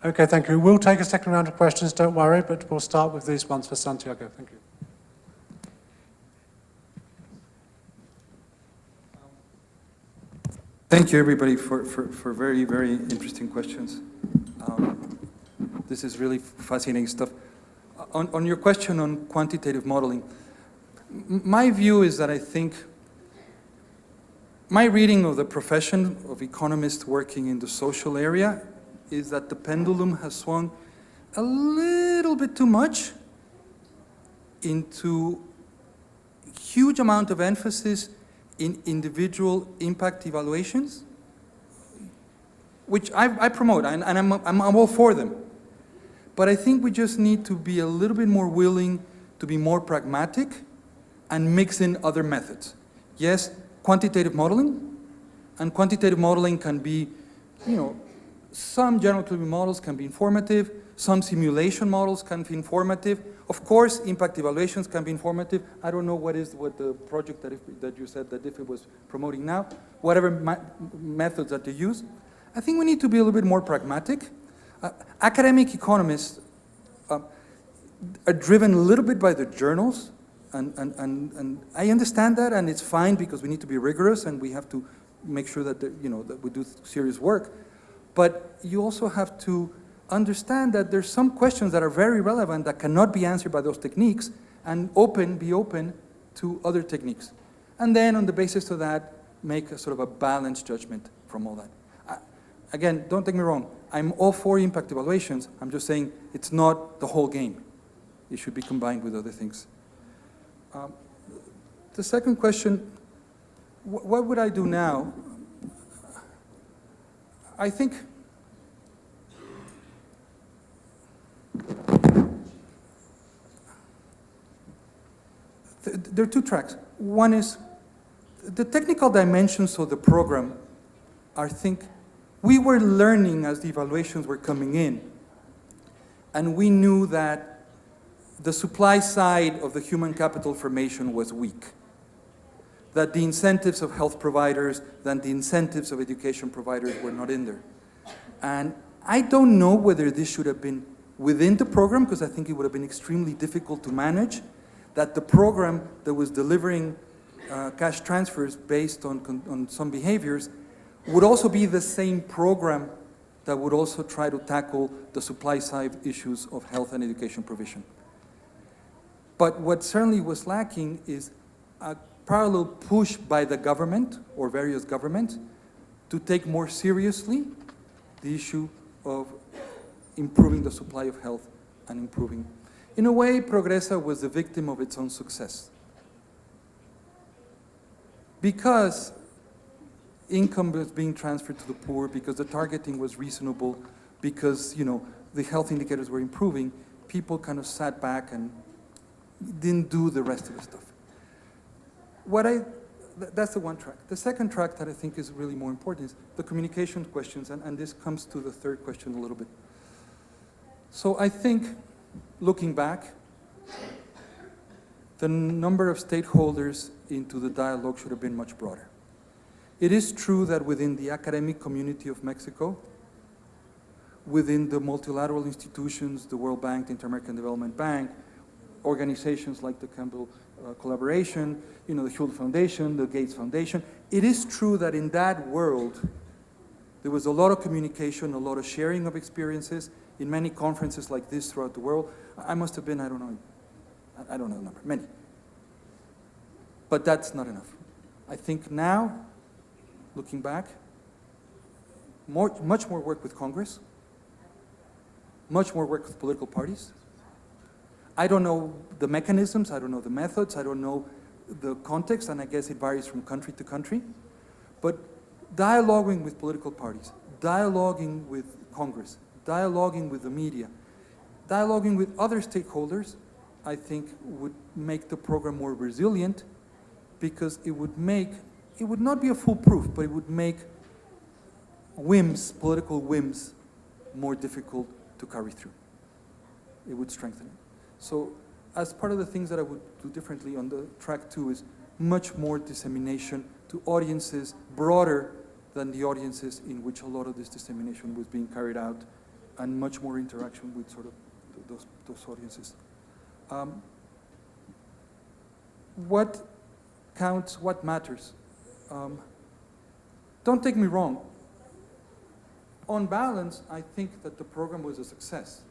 Okay, thank you. We'll take a second round of questions, don't worry, but we'll start with these ones for Santiago. Thank you. Thank you, everybody, for very, very interesting questions. This is really fascinating stuff. On your question on quantitative modeling, my view is that I think my reading of the profession of economists working in the social area is that the pendulum has swung a little bit too much into huge amount of emphasis in individual impact evaluations, which I promote, and I'm all for them. But I think we just need to be a little bit more willing to be more pragmatic and mix in other methods. Yes, quantitative modeling, and quantitative modeling can be, some general equilibrium models can be informative, some simulation models can be informative. Of course, impact evaluations can be informative. I don't know what the project that you said that IFE was promoting now, whatever methods that they use. I think we need to be a little bit more pragmatic. Academic economists are driven a little bit by the journals, and I understand that, and it's fine because we need to be rigorous and we have to make sure that that we do serious work. But you also have to understand that there's some questions that are very relevant that cannot be answered by those techniques, and be open to other techniques. And then on the basis of that, make a sort of a balanced judgment from all that. Again, don't take me wrong, I'm all for impact evaluations. I'm just saying it's not the whole game. It should be combined with other things. The second question, what would I do now? I think there are two tracks. One is the technical dimensions of the program. I think we were learning as the evaluations were coming in, and we knew that the supply side of the human capital formation was weak, that the incentives of health providers, that the incentives of education providers were not in there. And I don't know whether this should have been within the program, because I think it would have been extremely difficult to manage, that the program that was delivering cash transfers based on some behaviors would also be the same program that would also try to tackle the supply side issues of health and education provision. But what certainly was lacking is a parallel push by the government or various governments to take more seriously the issue of improving the supply of health and improving. In a way, Progresa was the victim of its own success. Because income was being transferred to the poor, because the targeting was reasonable, because the health indicators were improving, people kind of sat back and didn't do the rest of the stuff. That's the one track. The second track that I think is really more important is the communication questions, and this comes to the third question a little bit. So I think, looking back, the number of stakeholders into the dialogue should have been much broader. It is true that within the academic community of Mexico, within the multilateral institutions, the World Bank, the Inter-American Development Bank, organizations like the Campbell Collaboration, the Hewlett Foundation, the Gates Foundation, it is true that in that world, there was a lot of communication, a lot of sharing of experiences in many conferences like this throughout the world. I must have been, I don't know the number, many. But that's not enough. I think now, looking back, much more work with Congress, much more work with political parties. I don't know the mechanisms, I don't know the methods, I don't know the context, and I guess it varies from country to country. But dialoguing with political parties, dialoguing with Congress, dialoguing with the media, dialoguing with other stakeholders, I think would make the program more resilient, because it would not be a foolproof, but it would make political whims, more difficult to carry through. It would strengthen it. So as part of the things that I would do differently on the track 2 is much more dissemination to audiences broader than the audiences in which a lot of this dissemination was being carried out, and much more interaction with sort of those audiences. What counts, what matters? Don't take me wrong. On balance, I think that the program was a success.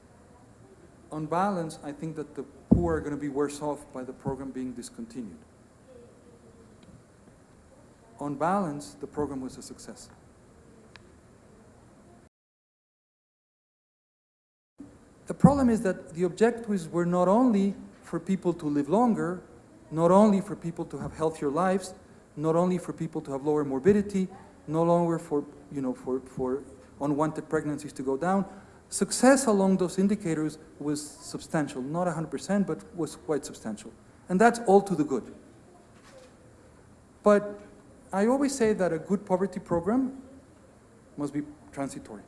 On balance, I think that the poor are going to be worse off by the program being discontinued. On balance, the program was a success. The problem is that the objectives were not only for people to live longer, not only for people to have healthier lives, not only for people to have lower morbidity, no longer for unwanted pregnancies to go down. Success along those indicators was substantial, not 100%, but was quite substantial. And that's all to the good. But I always say that a good poverty program must be transitory.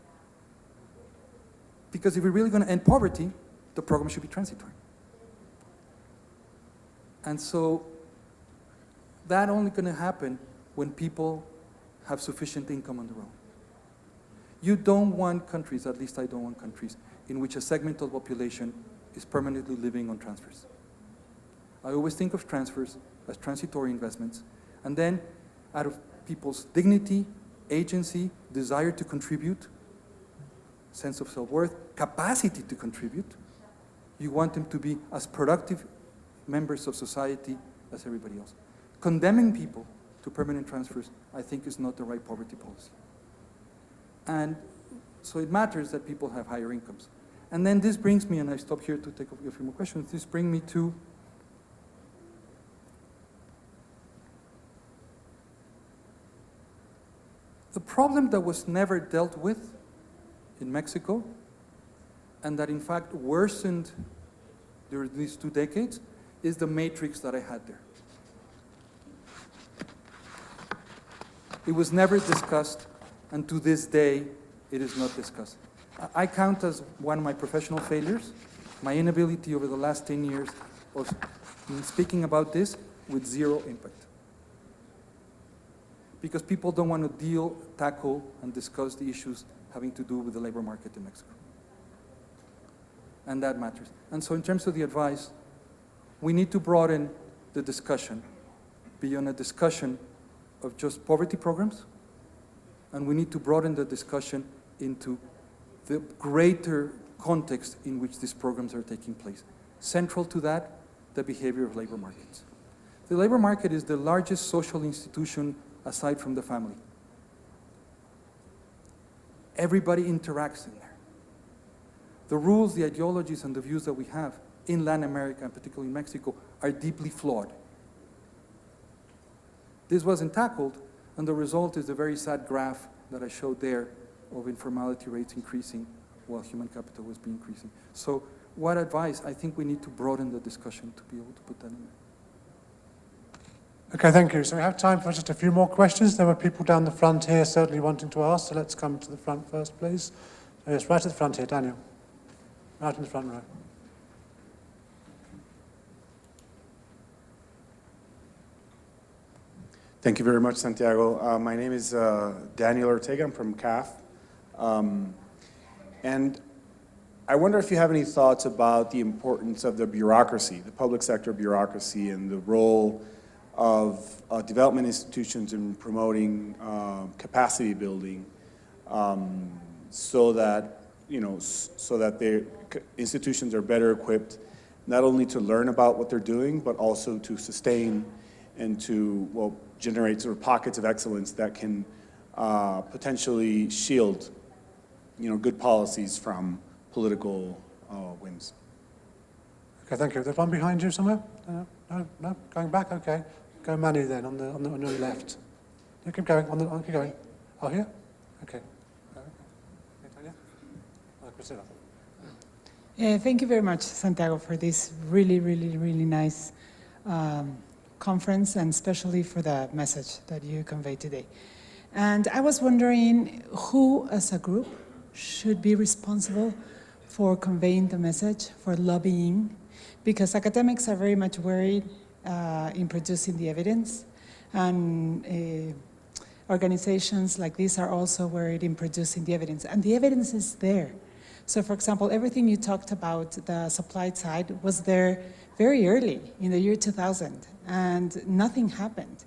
Because if we're really going to end poverty, the program should be transitory. And so that only going to happen when people have sufficient income on their own. You don't want countries, at least I don't want countries, in which a segment of the population is permanently living on transfers. I always think of transfers as transitory investments, and then out of people's dignity, agency, desire to contribute, sense of self-worth, capacity to contribute, you want them to be as productive members of society as everybody else. Condemning people to permanent transfers, I think, is not the right poverty policy. And so it matters that people have higher incomes. And then this brings me, and I stop here to take a few more questions, this brings me to the problem that was never dealt with in Mexico, and that in fact worsened during these 2 decades, is the matrix that I had there. It was never discussed, and to this day, it is not discussed. I count as one of my professional failures, my inability over the last 10 years of speaking about this with zero impact. Because people don't want to deal, tackle, and discuss the issues having to do with the labor market in Mexico. And that matters. And so in terms of the advice, we need to broaden the discussion beyond a discussion of just poverty programs, and we need to broaden the discussion into the greater context in which these programs are taking place. Central to that, the behavior of labor markets. The labor market is the largest social institution aside from the family. Everybody interacts in there. The rules, the ideologies, and the views that we have in Latin America, and particularly in Mexico, are deeply flawed. This wasn't tackled, and the result is the very sad graph that I showed there of informality rates increasing while human capital was being increasing. So what advice? I think we need to broaden the discussion to be able to put that in there. Okay, thank you. So we have time for just a few more questions. There were people down the front here certainly wanting to ask, so let's come to the front first, please. Yes, right at the front here, Daniel. Right in the front row. Thank you very much, Santiago. My name is Daniel Ortega. I'm from CAF. And I wonder if you have any thoughts about the importance of the bureaucracy, the public sector bureaucracy, and the role of development institutions in promoting capacity building, so that their institutions are better equipped not only to learn about what they're doing, but also to sustain and to generate sort of pockets of excellence that can potentially shield good policies from political whims. Okay, thank you. There's one behind you somewhere? No? Going back? Okay. Go Manny then, on your left. You keep going, keep going. Oh, here? Okay. Priscilla. Thank you very much, Santiago, for this really, really, really nice conference, and especially for the message that you conveyed today. And I was wondering who, as a group, should be responsible for conveying the message, for lobbying, because academics are very much worried in producing the evidence, and organizations like this are also worried in producing the evidence, and the evidence is there. So for example, everything you talked about, the supply side, was there very early in the year 2000, and nothing happened.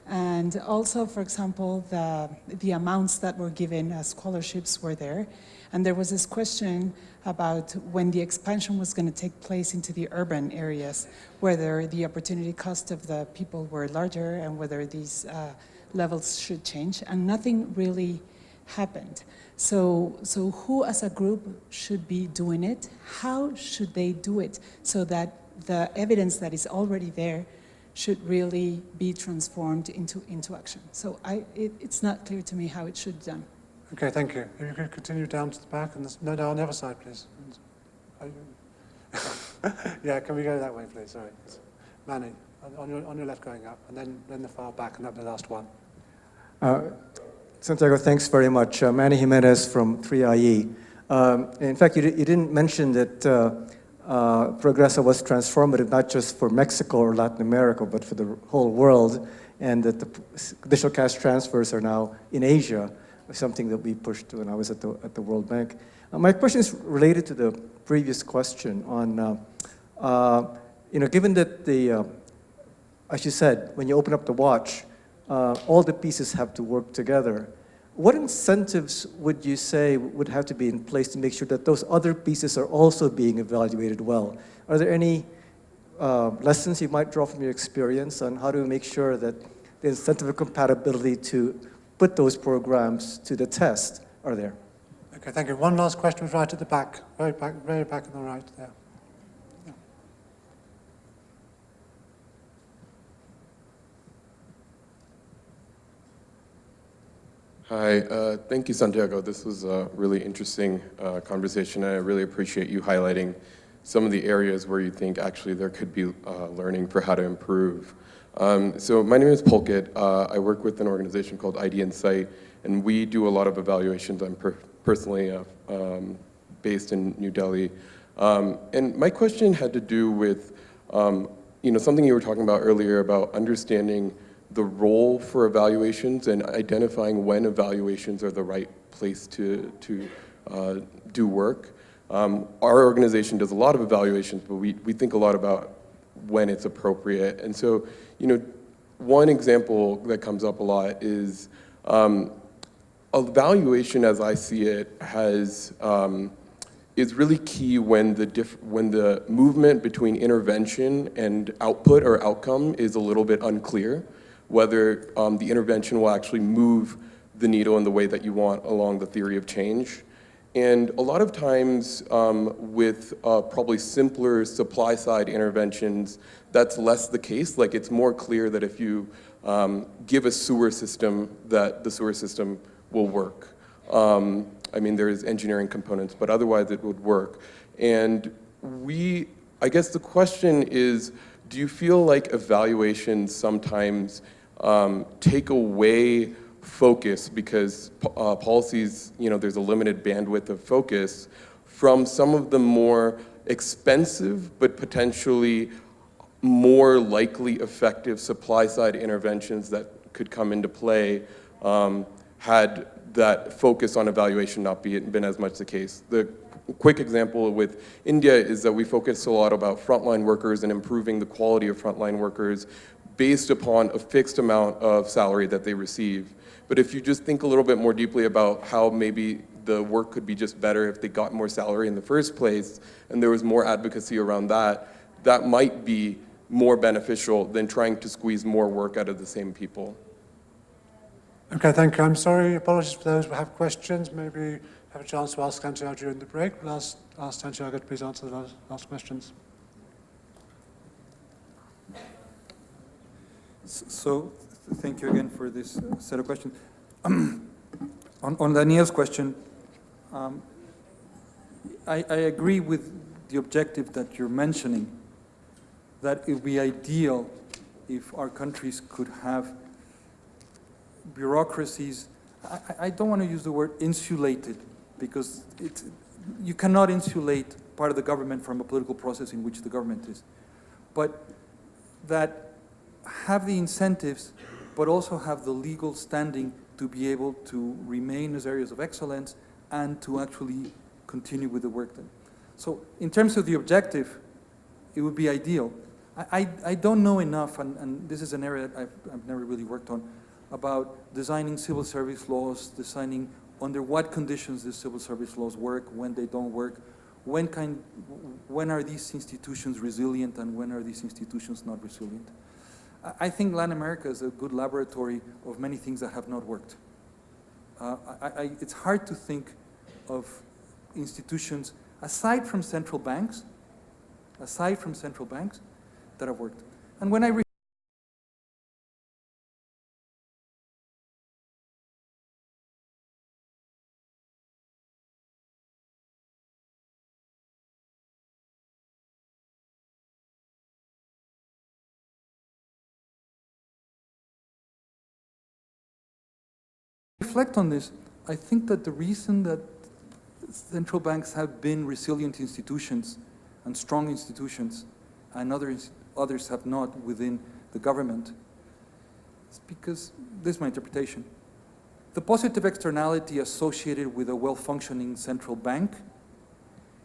And also, for example, the amounts that were given as scholarships were there. And there was this question about when the expansion was going to take place into the urban areas, whether the opportunity cost of the people were larger and whether these levels should change. And nothing really happened. So who as a group should be doing it? How should they do it so that the evidence that is already there should really be transformed into action? So it's not clear to me how it should be done. Okay, thank you. If you could continue down to the back, and no, on the other side, please. Yeah, can we go that way, please? Sorry. Manny, on your left going up, and then the far back, and that'll be the last one. Santiago, thanks very much. Manny Jimenez from 3IE. In fact, you didn't mention that Progressa was transformative not just for Mexico or Latin America, but for the whole world, and that the digital cash transfers are now in Asia, something that we pushed when I was at the World Bank. My question is related to the previous question on, given that as you said, when you open up the watch, all the pieces have to work together. What incentives would you say would have to be in place to make sure that those other pieces are also being evaluated well? Are there any lessons you might draw from your experience on how to make sure that the incentive of compatibility to put those programs to the test are there? Okay, thank you. One last question was right at the back, very back on the right there. Yeah. Hi, thank you, Santiago. This was a really interesting conversation, and I really appreciate you highlighting some of the areas where you think actually there could be learning for how to improve. So my name is Pulkit. I work with an organization called ID Insight, and we do a lot of evaluations. I'm personally based in New Delhi. And my question had to do with something you were talking about earlier about understanding the role for evaluations and identifying when evaluations are the right place to do work. Our organization does a lot of evaluations, but we think a lot about when it's appropriate. And so, one example that comes up a lot is evaluation, as I see it, is really key when the movement between intervention and output or outcome is a little bit unclear, whether the intervention will actually move the needle in the way that you want along the theory of change. And a lot of times with probably simpler supply side interventions, that's less the case. Like, it's more clear that if you give a sewer system, that the sewer system will work. I mean, there's engineering components, but otherwise it would work. And I guess the question is, do you feel like evaluations sometimes take away focus because policies, there's a limited bandwidth of focus from some of the more expensive but potentially more likely effective supply-side interventions that could come into play had that focus on evaluation not been as much the case? The quick example with India is that we focus a lot about frontline workers and improving the quality of frontline workers based upon a fixed amount of salary that they receive. But if you just think a little bit more deeply about how maybe the work could be just better if they got more salary in the first place, and there was more advocacy around that, that might be more beneficial than trying to squeeze more work out of the same people. Okay, thank you. I'm sorry, apologies for those who have questions. Maybe have a chance to ask Santiago during the break. We'll ask Santiago to please answer the last questions. So, thank you again for this set of questions. On Daniel's question, I agree with the objective that you're mentioning, that it would be ideal if our countries could have bureaucracies. I don't want to use the word insulated, because you cannot insulate part of the government from a political process in which the government is, but that have the incentives, but also have the legal standing to be able to remain as areas of excellence and to actually continue with the work done. So in terms of the objective, it would be ideal. I don't know enough, and this is an area that I've never really worked on, about designing civil service laws, designing under what conditions the civil service laws work, when they don't work, when are these institutions resilient and when are these institutions not resilient. I think Latin America is a good laboratory of many things that have not worked. It's hard to think of institutions, aside from central banks, that have worked. And when I reflect on this, I think that the reason that central banks have been resilient institutions and strong institutions, and others have not within the government, is because, this is my interpretation, the positive externality associated with a well-functioning central bank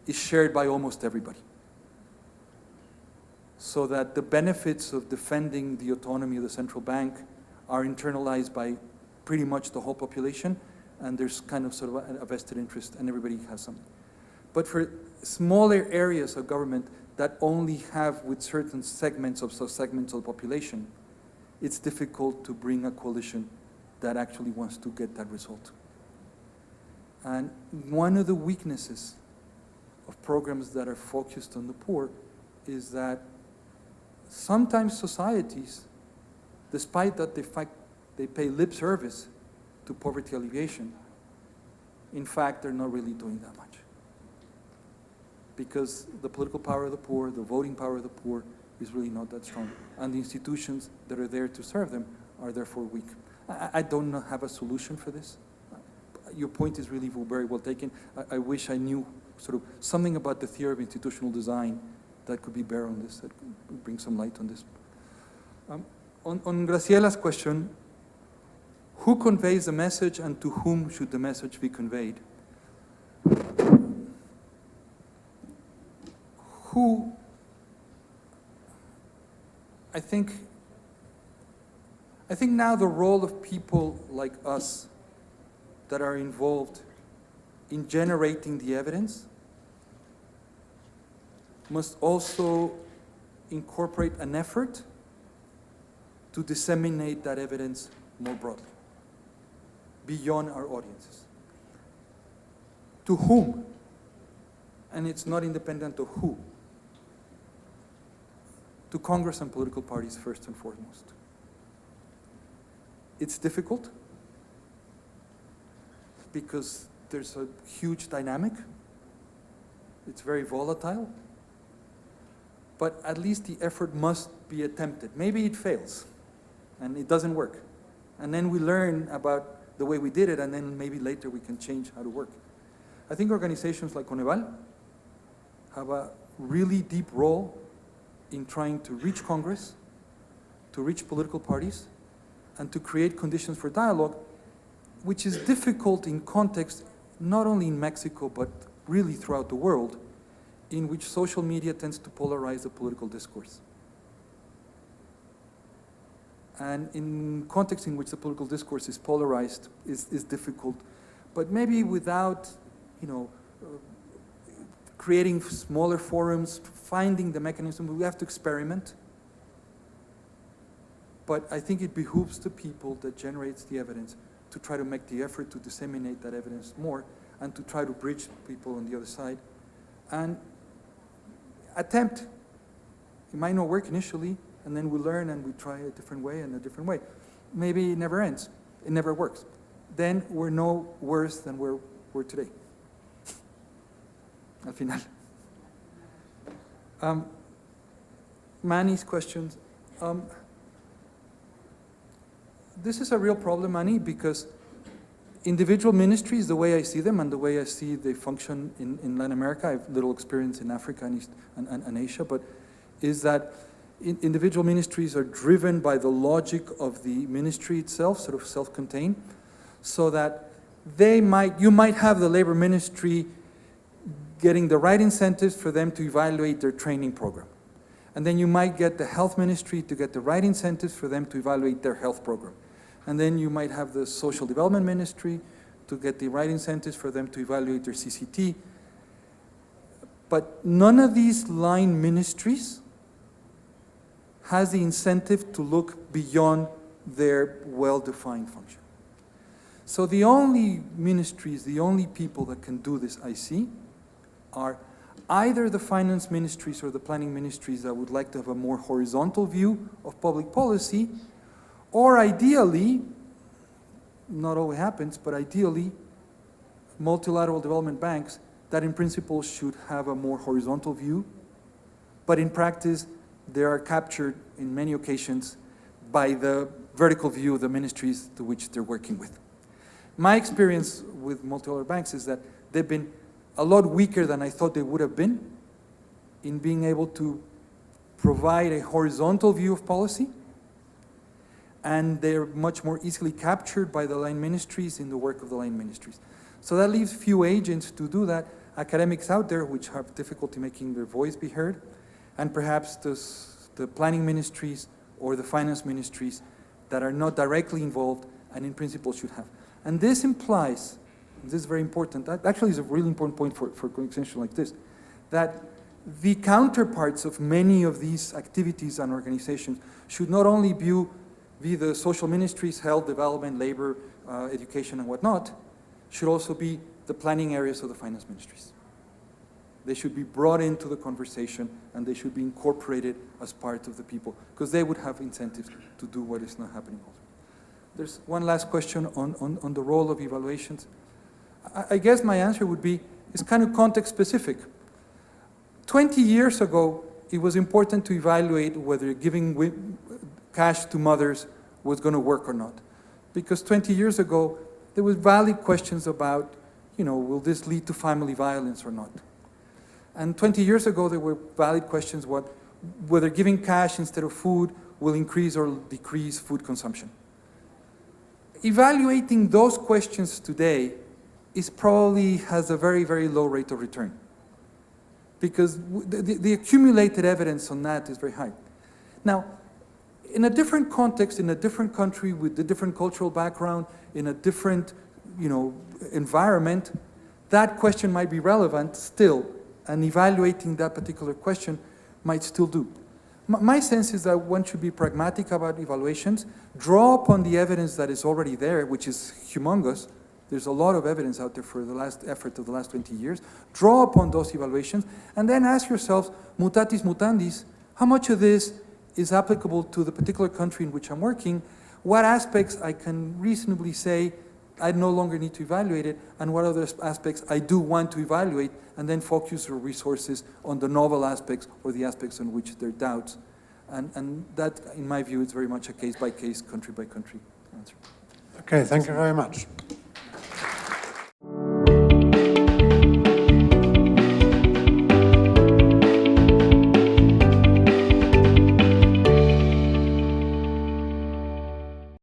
is shared by almost everybody. So that the benefits of defending the autonomy of the central bank are internalized by pretty much the whole population, and there's kind of sort of a vested interest, and everybody has something. But for smaller areas of government that only have with certain segments of the population, it's difficult to bring a coalition that actually wants to get that result. And one of the weaknesses of programs that are focused on the poor is that sometimes societies, despite that they pay lip service to poverty alleviation, in fact, they're not really doing that much. Because the political power of the poor, the voting power of the poor, is really not that strong. And the institutions that are there to serve them are therefore weak. I don't have a solution for this. Your point is really very well taken. I wish I knew sort of something about the theory of institutional design that could be bare on this, that could bring some light on this. On Graciela's question, who conveys the message and to whom should the message be conveyed? I think now the role of people like us that are involved in generating the evidence must also incorporate an effort to disseminate that evidence more broadly, beyond our audiences. To whom? And it's not independent of who. To Congress and political parties first and foremost. It's difficult because there's a huge dynamic. It's very volatile. But at least the effort must be attempted. Maybe it fails and it doesn't work. And then we learn about the way we did it, and then maybe later we can change how to work. I think organizations like CONEVAL have a really deep role in trying to reach Congress, to reach political parties, and to create conditions for dialogue, which is difficult in context, not only in Mexico, but really throughout the world, in which social media tends to polarize the political discourse. And in context in which the political discourse is polarized is difficult, but maybe without, creating smaller forums, finding the mechanism, we have to experiment. But I think it behooves the people that generates the evidence to try to make the effort to disseminate that evidence more and to try to bridge people on the other side. And attempt. It might not work initially, and then we learn and we try a different way and a different way. Maybe it never ends. It never works. Then we're no worse than we're today. Al final. Manny's questions. This is a real problem, Manny, because individual ministries, the way I see them and the way I see they function in Latin America, I have little experience in Africa and Asia, but is that individual ministries are driven by the logic of the ministry itself, sort of self-contained, so that you might have the labor ministry getting the right incentives for them to evaluate their training program. And then you might get the health ministry to get the right incentives for them to evaluate their health program. And then you might have the social development ministry to get the right incentives for them to evaluate their CCT. But none of these line ministries has the incentive to look beyond their well-defined function. So the only ministries, the only people that can do this, I see, are either the finance ministries or the planning ministries that would like to have a more horizontal view of public policy, or ideally, not always happens, but ideally, multilateral development banks that in principle should have a more horizontal view, but in practice, they are captured in many occasions by the vertical view of the ministries to which they're working with. My experience with multilateral banks is that they've been a lot weaker than I thought they would have been in being able to provide a horizontal view of policy, and they're much more easily captured by the line ministries in the work of the line ministries. So that leaves few agents to do that, academics out there which have difficulty making their voice be heard, and perhaps the planning ministries or the finance ministries that are not directly involved and in principle should have. And this implies, this is very important, that actually is a really important point for an extension like this, that the counterparts of many of these activities and organizations should not only be the social ministries, health, development, labor, education, and whatnot, should also be the planning areas of the finance ministries. They should be brought into the conversation and they should be incorporated as part of the people, because they would have incentives to do what is not happening also. There's one last question on the role of evaluations. I guess my answer would be, it's kind of context specific. 20 years ago, it was important to evaluate whether giving cash to mothers was going to work or not. Because 20 years ago, there was valid questions about, will this lead to family violence or not? And 20 years ago, there were valid questions whether giving cash instead of food will increase or decrease food consumption. Evaluating those questions today probably has a very, very low rate of return, because the accumulated evidence on that is very high. Now, in a different context, in a different country with a different cultural background, in a different environment, that question might be relevant still, and evaluating that particular question might still do. My sense is that one should be pragmatic about evaluations, draw upon the evidence that is already there, which is humongous. There's a lot of evidence out there for the last effort of the last 20 years. Draw upon those evaluations, and then ask yourselves, mutatis mutandis, how much of this is applicable to the particular country in which I'm working? What aspects I can reasonably say I no longer need to evaluate it, and what other aspects I do want to evaluate, and then focus your resources on the novel aspects or the aspects on which there are doubts. And that, in my view, is very much a case-by-case, country-by-country answer. Okay, thank you very much.